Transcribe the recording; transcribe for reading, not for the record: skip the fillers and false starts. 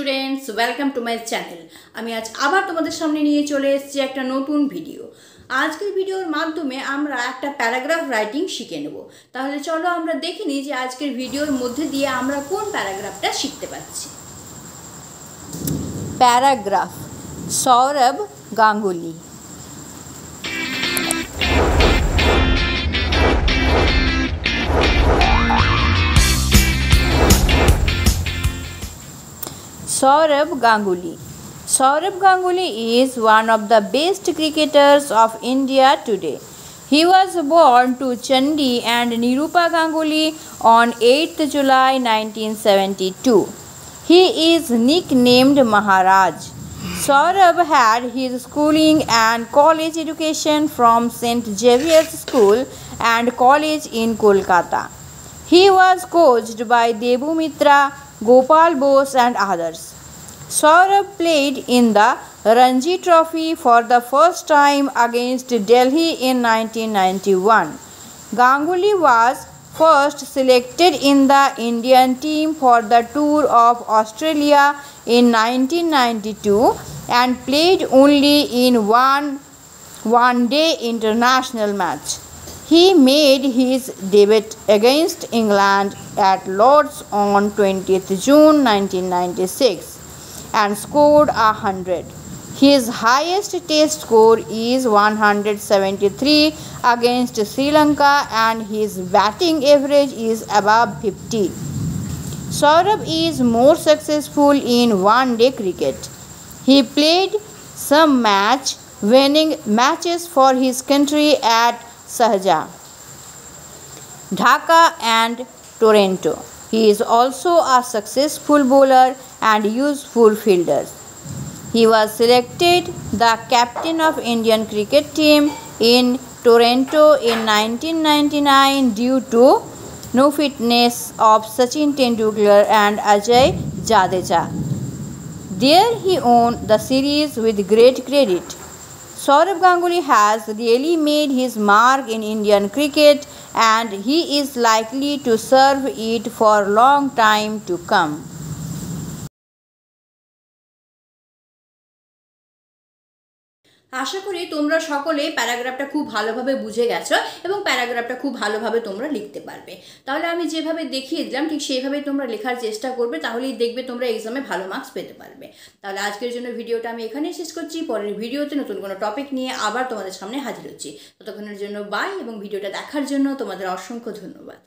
Students, welcome to my channel. আমি আজ আবার তোমাদের সামনে নিয়ে চলে এসেছি একটা নতুন ভিডিও। আজকের ভিডিওর মাধ্যমে আমরা একটা প্যারাগ্রাফ রাইটিং শিখে নেব। তাহলে চলো আমরা দেখে নিই যে আজকের ভিডিওর মধ্যে দিয়ে আমরা কোন প্যারাগ্রাফটা শিখতে পাচ্ছি। Paragraph, Sourav Ganguly. Sourav Ganguly. Sourav Ganguly is one of the best cricketers of India today. He was born to Chandi and Nirupa Ganguly on 8th July 1972. He is nicknamed Maharaj. Sourav had his schooling and college education from St. Xavier's School and College in Kolkata. He was coached by Debu Mitra, Gopal Bose and others. Sourav played in the Ranji Trophy for the first time against Delhi in 1991. Ganguly was first selected in the Indian team for the tour of Australia in 1992 and played only in one-day international match. He made his debut against England at Lord's on 20th June 1996 and scored 100. His highest test score is 173 against Sri Lanka and his batting average is above 50. Sourav is more successful in one-day cricket. He played some match-winning matches for his country at Sharjah, Dhaka and Toronto. He is also a successful bowler and useful fielder. He was selected the captain of Indian cricket team in Toronto in 1999 due to no fitness of Sachin Tendulkar and Ajay Jadeja. There he won the series with great credit. Sourav Ganguly has really made his mark in Indian cricket and he is likely to serve it for a long time to come. আশা করি তোমরা সকলেই প্যারাগ্রাফটা খুব ভালোভাবে বুঝে গেছো এবং প্যারাগ্রাফটা খুব ভালোভাবে তোমরা লিখতে পারবে। তাহলে আমি যেভাবে দেখিয়ে দিলাম ঠিক সেইভাবেই তোমরা লেখার চেষ্টা করবে, তাহলেই দেখবে তোমরা এক্সামে ভালো মার্কস পেতে পারবে। তাহলে আজকের জন্য ভিডিওটা আমি এখানেই শেষ করছি। পরের ভিডিওতে নতুন কোনো টপিক নিয়ে আবার তোমাদের সামনে হাজির হচ্ছি। ততক্ষণের জন্য বাই, এবং ভিডিওটা দেখার জন্য তোমাদের অসংখ্য ধন্যবাদ।